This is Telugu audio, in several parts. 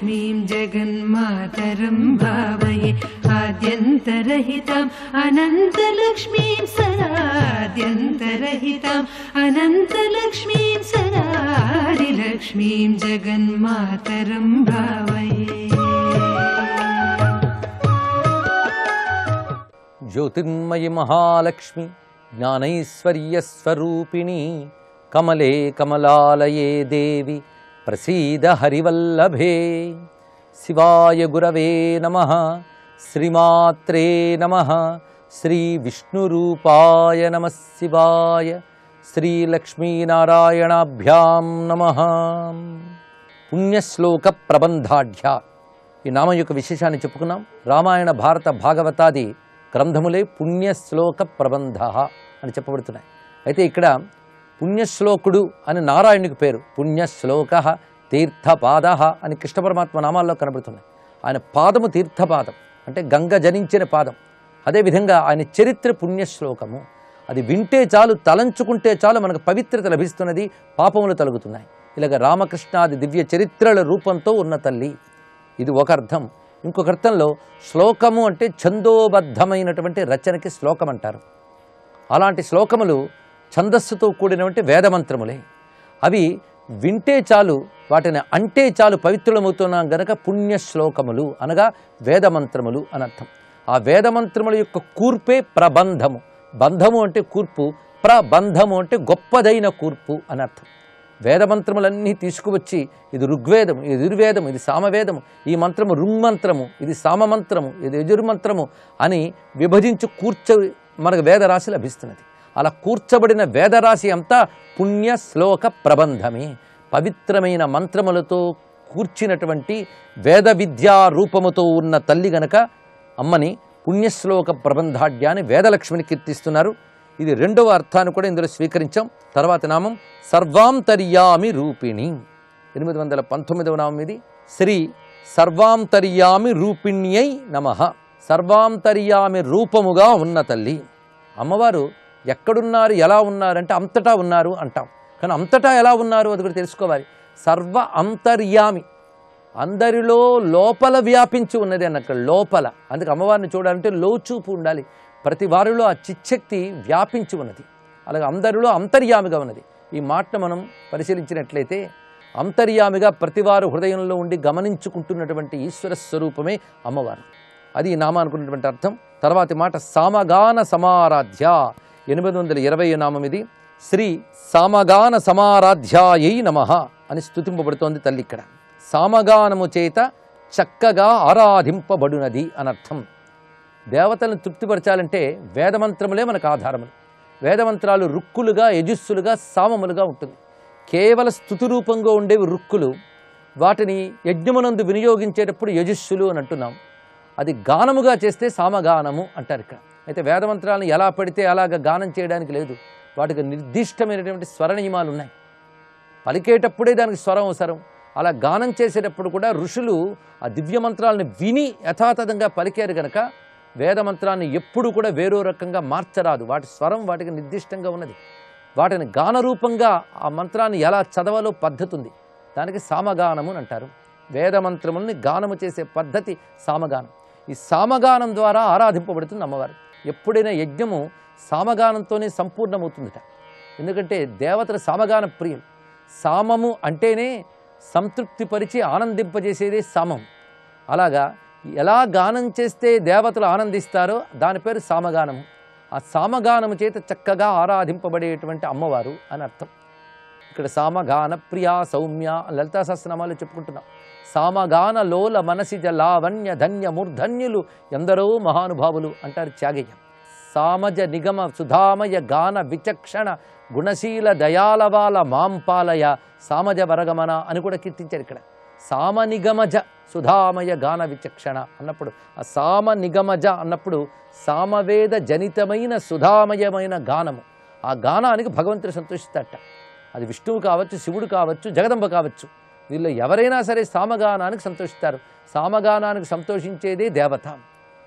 आदिलक्ष्मीं जगन्मातरं भावये आद्यन्तरहिताम् अनन्तलक्ष्मीं सदाद्यन्तरहिताम् अनन्तलक्ष्मीं सदादिलक्ष्मीं जगन्मातरं भावये। ज्योतिर्मयि महालक्ष्मी ज्ञानैश्वर्यस्वरूपिणी कमले कमलालये देवी प्रसीद हरिवल्लभे। शिवाय गुरवे नमः। श्रीमात्रे नमः। श्री विष्णुरूपाय नमः शिवाय। श्री लक्ष्मीनारायणाभ्यां नमः। పుణ్యశ్లోక ప్రబంధాఢ్య ఈ నామం యొక్క విశేషాన్ని చెప్పుకున్నాం. రామాయణ భారత భాగవతాది గ్రంథములే పుణ్యశ్లోక ప్రబంధ అని చెప్పబడుతున్నాయి. అయితే ఇక్కడ పుణ్యశ్లోకుడు అని నారాయణునికి పేరు. పుణ్యశ్లోక తీర్థపాద అని కృష్ణ పరమాత్మ నామాల్లో కనబడుతున్నాయి. ఆయన పాదము తీర్థపాదం అంటే గంగ జనించిన పాదం. అదేవిధంగా ఆయన చరిత్ర పుణ్యశ్లోకము. అది వింటే చాలు, తలంచుకుంటే చాలు మనకు పవిత్రత లభిస్తున్నది, పాపములు తొలగుతున్నాయి. ఇలాగ రామకృష్ణాది దివ్య చరిత్రల రూపంతో ఉన్న తల్లి. ఇది ఒక అర్థం. ఇంకొక అర్థంలో శ్లోకము అంటే ఛందోబద్ధమైనటువంటి రచనకి శ్లోకం అంటారు. అలాంటి శ్లోకములు ఛందస్సుతో కూడినటువంటి వేదమంత్రములే. అవి వింటే చాలు, వాటిని అంటే చాలు పవిత్రులమవుతున్నాం గనక పుణ్యశ్లోకములు అనగా వేదమంత్రములు అని అర్థం. ఆ వేదమంత్రముల యొక్క కూర్పే ప్రబంధము. బంధము అంటే కూర్పు, ప్రబంధము అంటే గొప్పదైన కూర్పు అని అర్థం. వేదమంత్రములన్నీ తీసుకువచ్చి ఇది ఋగ్వేదము, ఇది యజుర్వేదము, ఇది సామవేదము, ఈ మంత్రము ఋగ్మంత్రము, ఇది సామమంత్రము, ఇది యజుర్మంత్రము అని విభజించి మనకు వేదరాశి లభిస్తున్నది. అలా కూర్చబడిన వేదరాశి అంతా పుణ్య శ్లోక ప్రబంధమే. పవిత్రమైన మంత్రములతో కూర్చినటువంటి వేద విద్యా రూపముతో ఉన్న తల్లి గనక అమ్మని పుణ్యశ్లోక ప్రబంధాఢ్యాన్ని వేదలక్ష్మిని కీర్తిస్తున్నారు. ఇది రెండవ అర్థాన్ని కూడా ఇందులో స్వీకరించాం. తర్వాత నామం సర్వాంతర్యామి రూపిణి. 819వ నామం ఇది. శ్రీ సర్వాంతర్యామి రూపిణ్యై నమః. సర్వాంతర్యామి రూపముగా ఉన్న తల్లి అమ్మవారు. ఎక్కడున్నారు, ఎలా ఉన్నారంటే అంతటా ఉన్నారు అంటాం. కానీ అంతటా ఎలా ఉన్నారు అది కూడా తెలుసుకోవాలి. సర్వ అంతర్యామి, అందరిలో లోపల వ్యాపించి ఉన్నది అన్న అక్కడ లోపల. అందుకే అమ్మవారిని చూడాలంటే లోచూపు ఉండాలి. ప్రతి వారిలో ఆ చిచ్చక్తి వ్యాపించి ఉన్నది. అలాగే అందరిలో అంతర్యామిగా ఉన్నది. ఈ మాటను మనం పరిశీలించినట్లయితే అంతర్యామిగా ప్రతివారు హృదయంలో ఉండి గమనించుకుంటున్నటువంటి ఈశ్వర స్వరూపమే అమ్మవారు. అది ఈ నామానుకున్నటువంటి అర్థం. తర్వాతి మాట సామగాన సమారాధ్య. 820 నామం ఇది. శ్రీ సామగాన సమారాధ్యాయై నమః అని స్తుతింపబడుతోంది తల్లి. ఇక్కడ సామగానము చేత చక్కగా ఆరాధింపబడునది అనర్థం. దేవతలను తృప్తిపరచాలంటే వేదమంత్రములే మనకు ఆధారములు. వేదమంత్రాలు రుక్కులుగా, యజుస్సులుగా, సామములుగా ఉంటుంది. కేవల స్తుతి రూపంగా ఉండేవి రుక్కులు. వాటిని యజ్ఞమునందు వినియోగించేటప్పుడు యజుస్సులు అని అంటున్నాం. అది గానముగా చేస్తే సామగానము అంటారు ఇక్కడ. అయితే వేదమంత్రాలను ఎలా పడితే అలాగ గానం చేయడానికి లేదు. వాటికి నిర్దిష్టమైనటువంటి స్వర నియమాలు ఉన్నాయి. పలికేటప్పుడే దానికి స్వరం అవసరం. అలా గానం చేసేటప్పుడు కూడా ఋషులు ఆ దివ్యమంత్రాలను విని యథాతథంగా పలికారు గనక వేదమంత్రాన్ని ఎప్పుడు కూడా వేరో రకంగా మార్చరాదు. వాటి స్వరం వాటికి నిర్దిష్టంగా ఉన్నది. వాటిని గానరూపంగా ఆ మంత్రాన్ని ఎలా చదవాలో పద్ధతి ఉంది. దానికి సామగానము అని అంటారు. వేదమంత్రముల్ని గానము చేసే పద్ధతి సామగానం. ఈ సామగానం ద్వారా ఆరాధింపబడుతుంది అమ్మవారు. ఎప్పుడైనా యజ్ఞము సామగానంతోనే సంపూర్ణమవుతుందట. ఎందుకంటే దేవతల సామగాన ప్రియులు. సామము అంటేనే సంతృప్తిపరిచి ఆనందింపజేసేదే సామం. అలాగా ఎలా గానం చేస్తే దేవతలు ఆనందిస్తారో దాని పేరు సామగానము. ఆ సామగానము చేత చక్కగా ఆరాధింపబడేటువంటి అమ్మవారు అని అర్థం. ఇక్కడ సామగాన ప్రియా సౌమ్య లలితా సహస్రనామాలు చెప్పుకుంటున్నాం. సామగాన లోల మనసిజ లావణ్య ధన్య మూర్ధన్యులు ఎందరో మహానుభావులు అంటారు త్యాగయ్య. సామజ నిగమ సుధామయ గాన విచక్షణ గుణశీల దయాలవాల మాంపాలయ సామజ వరగమన అని కూడా కీర్తించారు ఇక్కడ. సామనిగమజ సుధామయ గాన విచక్షణ అన్నప్పుడు, ఆ సామనిగమజ అన్నప్పుడు సామవేద జనితమైన సుధామయమైన గానము. ఆ గానానికి భగవంతుడు సంతోషిస్తాడట. అది విష్ణువు కావచ్చు, శివుడు కావచ్చు, జగదంబ కావచ్చు. వీళ్ళు ఎవరైనా సరే సామగానానికి సంతోషిస్తారు. సామగానానికి సంతోషించేదే దేవత.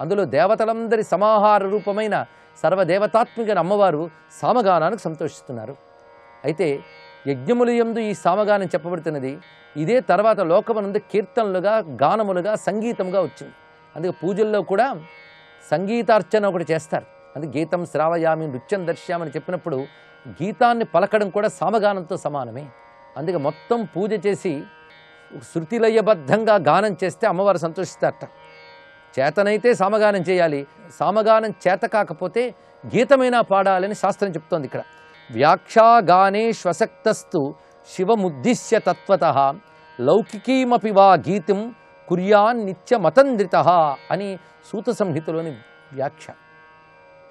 అందులో దేవతలందరి సమాహార రూపమైన సర్వదేవతాత్మిక అమ్మవారు సామగానానికి సంతోషిస్తున్నారు. అయితే యజ్ఞముల యందు ఈ సామగానం చెప్పబడుతున్నది. ఇదే తర్వాత లోకమునందు కీర్తనలుగా, గానములుగా, సంగీతముగా వచ్చింది. అందుకే పూజల్లో కూడా సంగీతార్చన ఒకటి చేస్తారు. అందుకే గీతం శ్రావయామి నృత్యం దర్శ్యామని చెప్పినప్పుడు గీతాన్ని పలకడం కూడా సామగానంతో సమానమే. అందుకే మొత్తం పూజ చేసి శృతిలయబద్ధంగా గానం చేస్తే అమ్మవారు సంతోషిస్తారట. చేతనైతే సామగానం చేయాలి, సామగానం చేత కాకపోతే గీతమైనా పాడాలని శాస్త్రం చెప్తోంది. ఇక్కడ వ్యాఖ్యాగానే శ్వసక్తస్తు శివముద్దిశ్య తత్వతః లౌకికీమపి వా గీతం కుర్యాన్ నిత్యమతంద్రిత అని సూత సంహితలోని వ్యాఖ్య.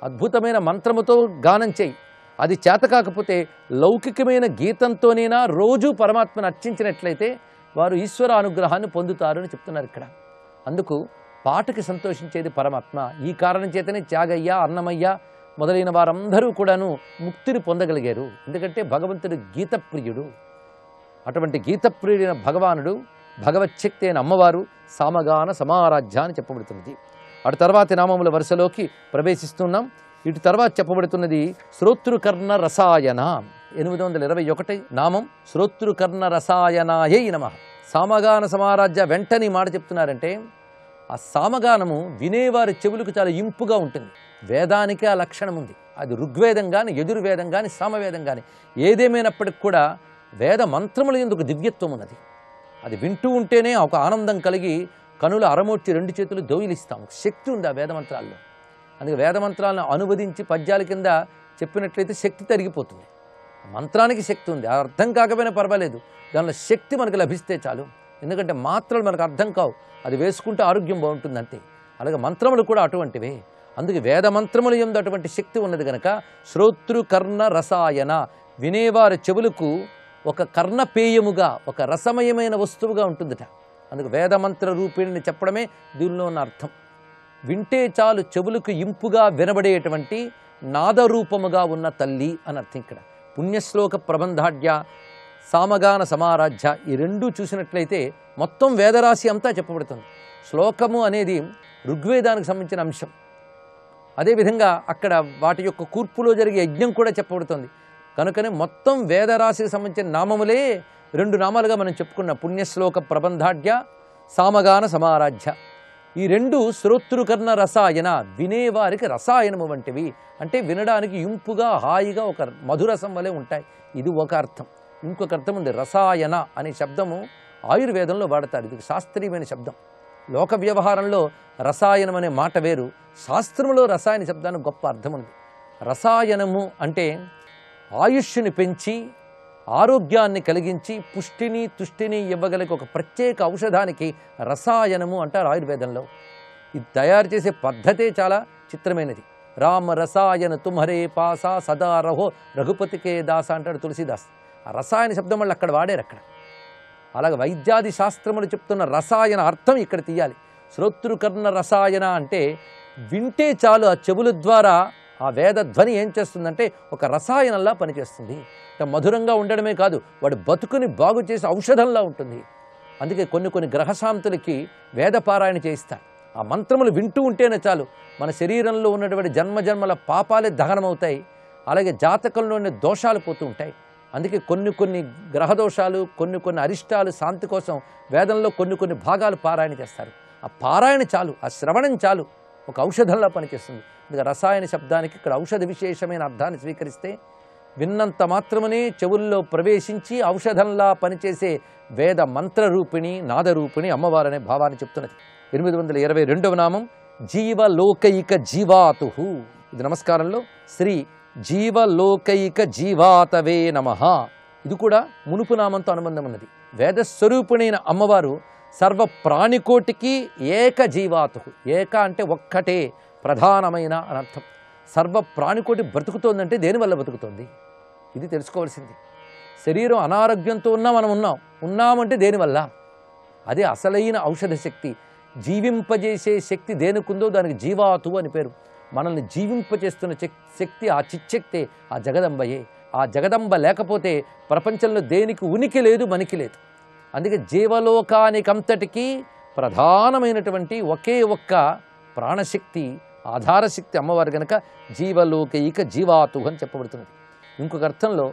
అద్భుతమైన మంత్రముతో గానం చేయి, అది చేత కాకపోతే లౌకికమైన గీతంతోనైనా రోజు పరమాత్మను అర్చించినట్లయితే వారు ఈశ్వర అనుగ్రహాన్ని పొందుతారు అని చెప్తున్నారు ఇక్కడ. అందుకు పాటకి సంతోషించేది పరమాత్మ. ఈ కారణం చేతనే త్యాగయ్య, అన్నమయ్య మొదలైన వారందరూ కూడాను ముక్తిని పొందగలిగారు. ఎందుకంటే భగవంతుడు గీతప్రియుడు. అటువంటి గీతప్రియుడైన భగవానుడు, భగవచ్చక్తి అయిన అమ్మవారు సామగాన సమారాధ్య అని చెప్పబడుతున్నది. అటు తర్వాతి నామముల వరుసలోకి ప్రవేశిస్తున్నాం. ఇటు తర్వాత చెప్పబడుతున్నది శ్రోతృకర్ణ రసాయన. 821 నామం శ్రోతృకర్ణ రసాయనాయై నమః. సామగాన సమారాధ్య వెంటనే మాట చెప్తున్నారంటే ఆ సామగానము వినేవారి చెవులకు చాలా ఇంపుగా ఉంటుంది. వేదానికి ఆ లక్షణం ఉంది. అది ఋగ్వేదం కానీ, యజుర్వేదం కానీ, సామవేదం కానీ ఏదేమైనప్పటికి కూడా వేద మంత్రముల ఎందుకు దివ్యత్వం ఉన్నది. అది వింటూ ఉంటేనే ఒక ఆనందం కలిగి కనుల అరమోడ్చి 2 చేతులు దోయిలిస్తాం. శక్తి ఉంది ఆ వేదమంత్రాల్లో. అందుకే వేదమంత్రాలను అనువదించి పద్యాల కింద చెప్పినట్లయితే శక్తి తరిగిపోతుంది. మంత్రానికి శక్తి ఉంది, అర్థం కాకపోయినా పర్వాలేదు, దానిలో శక్తి మనకు లభిస్తే చాలు. ఎందుకంటే మాత్రలు మనకు అర్థం కావు, అది వేసుకుంటే ఆరోగ్యం బాగుంటుంది అంతే. అలాగే మంత్రములు కూడా అటువంటివే. అందుకే వేద మంత్రముల యందు అటువంటి శక్తి ఉన్నది కనుక శ్రోతృకర్ణ రసాయన, వినేవారి చెవులకు ఒక కర్ణపేయముగా, ఒక రసమయమైన వస్తువుగా ఉంటుందట. అందుకు వేదమంత్ర రూపిణిని చెప్పడమే దీనిలో ఉన్న అర్థం. వింటే చాలు చెవులకు ఇంపుగా వినబడేటువంటి నాదరూపముగా ఉన్న తల్లి అని అర్థం. ఇక్కడ పుణ్యశ్లోక ప్రబంధాఢ్య, సామగాన సమారాధ్య ఈ రెండూ చూసినట్లయితే మొత్తం వేదరాశి అంతా చెప్పబడుతుంది. శ్లోకము అనేది ఋగ్వేదానికి సంబంధించిన అంశం. అదేవిధంగా అక్కడ వాటి యొక్క కూర్పులో జరిగే యజ్ఞం కూడా చెప్పబడుతుంది. కనుకనే మొత్తం వేదరాశికి సంబంధించిన నామములే 2 నామాలుగా మనం చెప్పుకున్న పుణ్యశ్లోక ప్రబంధాఢ్య, సామగాన సమారాధ్య. ఈ 2 శ్రోతృకర్ణ రసాయన, వినేవారికి రసాయనము వంటివి. అంటే వినడానికి ఇంపుగా, హాయిగా, ఒక మధురసం వలె ఉంటాయి. ఇది ఒక అర్థం. ఇంకొక అర్థం ఉంది. రసాయన అనే శబ్దము ఆయుర్వేదంలో వాడతారు. ఇది శాస్త్రీయమైన శబ్దం. లోక వ్యవహారంలో రసాయనం అనే మాట వేరు, శాస్త్రంలో రసాయన శబ్దానికి గొప్ప అర్థం ఉంది. రసాయనము అంటే ఆయుష్ని పెంచి ఆరోగ్యాన్ని కలిగించి పుష్టిని తుష్టిని ఇవ్వగలిగే ఒక ప్రత్యేక ఔషధానికి రసాయనము అంటారు ఆయుర్వేదంలో. ఇది తయారు చేసే పద్ధతే చాలా చిత్రమైనది. రామ రసాయన తుమ్హరే పాసా సదా రహో రఘుపతికే దాస అంటాడు తులసీదాస్. ఆ రసాయన శబ్దం వల్ల అక్కడ వాడారు. అక్కడ అలాగే వైద్యాది శాస్త్రములు చెప్తున్న రసాయన అర్థం ఇక్కడ తీయాలి. శ్రోతృకర్ణ రసాయన అంటే వింటే చాలు ఆ చెవుల ద్వారా ఆ వేద ధ్వని ఏం చేస్తుందంటే ఒక రసాయనంలా పనిచేస్తుంది. మధురంగా ఉండడమే కాదు, వాడు బతుకుని బాగు చేసి ఔషధంలా ఉంటుంది. అందుకే కొన్ని గ్రహశాంతులకి వేదపారాయణ చేయిస్తారు. ఆ మంత్రములు వింటూ ఉంటేనే చాలు మన శరీరంలో ఉన్నటువంటి జన్మజన్మల పాపాలే దహనమవుతాయి. అలాగే జాతకంలోని దోషాలు పోతూ ఉంటాయి. అందుకే కొన్ని గ్రహదోషాలు, కొన్ని అరిష్టాలు శాంతి కోసం వేదంలో కొన్ని భాగాలు పారాయణ చేస్తారు. ఆ పారాయణ చాలు, ఆ శ్రవణం చాలు, ఒక ఔషధంలా పనిచేస్తుంది. అందుకే రసాయన శబ్దానికి ఇక్కడ ఔషధ విశేషమైన అర్థాన్ని స్వీకరిస్తే విన్నంత మాత్రమునే చెవుల్లో ప్రవేశించి ఔషధంలా పనిచేసే వేద మంత్రరూపిణి, నాదరూపిణి అమ్మవారనే భావాన్ని చెప్తున్నది. 822వ నామం జీవలోకైక జీవాతు. ఇది నమస్కారంలో శ్రీ జీవలోకైక జీవాతవే నమః. ఇది కూడా మునుపు నామంతో అనుబంధం ఉన్నది. వేదస్వరూపిణైన అమ్మవారు సర్వ ప్రాణికోటికి ఏక జీవాతు. ఏక అంటే ఒక్కటే, ప్రధానమైన అని అర్థం. సర్వ ప్రాణికోటి బ్రతుకుతోందంటే దేనివల్ల బతుకుతోంది ఇది తెలుసుకోవాల్సింది. శరీరం అనారోగ్యంతో మనం ఉన్నామంటే దేనివల్ల? అదే అసలైన ఔషధ శక్తి. జీవింపజేసే శక్తి దేనికుందో దానికి జీవాతు అని పేరు. మనల్ని జీవింపజేస్తున్న శక్తి ఆ చిచ్చక్తే, ఆ జగదంబయే. ఆ జగదంబ లేకపోతే ప్రపంచంలో దేనికి ఉనికి లేదు, మనికి లేదు. అందుకే జీవలోకానికంతటికీ ప్రధానమైనటువంటి ఒకే ఒక్క ప్రాణశక్తి, ఆధారశక్తి అమ్మవారు కనుక జీవలోకైక జీవాతు అని చెప్పబడుతున్నది. ఇంకొక అర్థంలో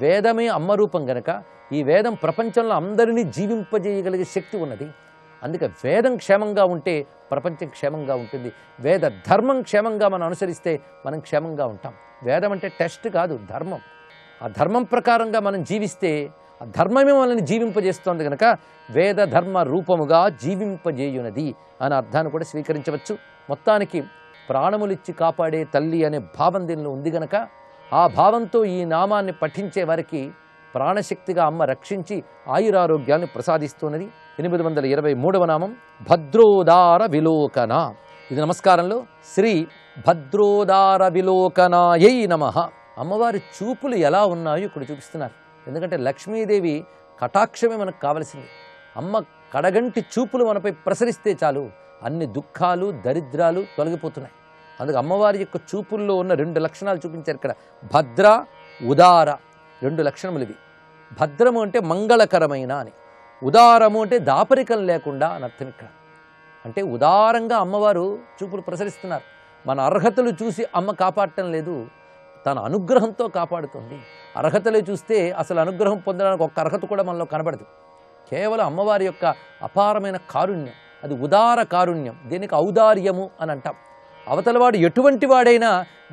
వేదమే అమ్మ రూపం గనక ఈ వేదం ప్రపంచంలో అందరినీ జీవింపజేయగలిగే శక్తి ఉన్నది. అందుకే వేదం క్షేమంగా ఉంటే ప్రపంచం క్షేమంగా ఉంటుంది. వేద ధర్మం క్షేమంగా మనం అనుసరిస్తే మనం క్షేమంగా ఉంటాం. వేదం అంటే టెస్ట్ కాదు, ధర్మం. ఆ ధర్మం ప్రకారంగా మనం జీవిస్తే ఆ ధర్మమే మనల్ని జీవింపజేస్తోంది కనుక వేద ధర్మ రూపముగా జీవింపజేయునది అనే అర్థాన్ని కూడా స్వీకరించవచ్చు. మొత్తానికి ప్రాణములిచ్చి కాపాడే తల్లి అనే భావం దీనిలో ఉంది గనక ఆ భావంతో ఈ నామాన్ని పఠించే వారికి ప్రాణశక్తిగా అమ్మ రక్షించి ఆయురారోగ్యాన్ని ప్రసాదిస్తున్నది. 823వ నామం భద్రోదార విలోకన. ఇది నమస్కారంలో శ్రీ భద్రోదార విలోకనాయై నమః. అమ్మవారి చూపులు ఎలా ఉన్నాయో ఇక్కడ చూపిస్తున్నారు. ఎందుకంటే లక్ష్మీదేవి కటాక్షమే మనకు కావలసింది. అమ్మ కడగంటి చూపులు మనపై ప్రసరిస్తే చాలు అన్ని దుఃఖాలు దరిద్రాలు తొలగిపోతున్నాయి. అందుకు అమ్మవారి యొక్క చూపుల్లో ఉన్న 2 లక్షణాలు చూపించారు ఇక్కడ. భద్ర ఉదార 2 లక్షణములు ఇవి. భద్రము అంటే మంగళకరమైన అని, ఉదారము అంటే దాపరికం లేకుండా అని అర్థం. ఇక్కడ అంటే ఉదారంగా అమ్మవారు చూపులు ప్రసరిస్తున్నారు. మన అర్హతలు చూసి అమ్మ కాపాడటం లేదు, తన అనుగ్రహంతో కాపాడుతుంది. అర్హతలే చూస్తే అసలు అనుగ్రహం పొందడానికి ఒక్క అర్హత కూడా మనలో కనబడదు. కేవలం అమ్మవారి యొక్క అపారమైన కారుణ్యం, అది ఉదార కారుణ్యం. దీనికి ఔదార్యము అని అంటాం. అవతలవాడు ఎటువంటి వాడైనా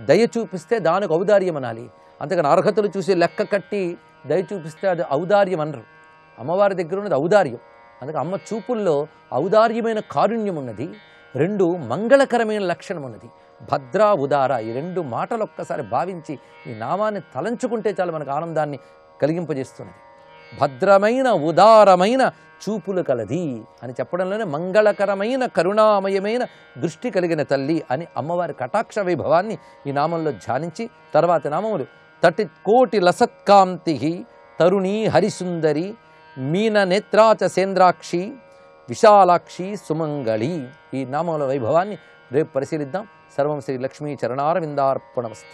దయ చూపిస్తే దానికి ఔదార్యం అనాలి. అంతేగాని అర్హతలు చూసి లెక్క కట్టి దయ చూపిస్తే అది ఔదార్యం అనరు. అమ్మవారి దగ్గర ఉన్నది ఔదార్యం. అందుకే అమ్మ చూపుల్లో ఔదార్యమైన కారుణ్యం ఉన్నది, 2 మంగళకరమైన లక్షణం ఉన్నది. భద్ర ఉదార ఈ 2 మాటలు ఒక్కసారి భావించి ఈ నామాన్ని తలంచుకుంటే చాలు మనకు ఆనందాన్ని కలిగింపజేస్తున్నది. భద్రమైన ఉదారమైన చూపులు కలది అని చెప్పడంలోనే మంగళకరమైన కరుణామయమైన దృష్టి కలిగిన తల్లి అని అమ్మవారి కటాక్ష వైభవాన్ని ఈ నామంలో ధ్యానించి తర్వాత నామములు 30 కోటి లసత్కాంతి తరుణీ హరిసుందరి మీన నేత్రాచ సేంద్రాక్షి విశాలాక్షి సుమంగళి ఈ నామముల వైభవాన్ని రేపు పరిశీలిద్దాం. సర్వం శ్రీ లక్ష్మీ చరణారవిందార్పణమస్తు.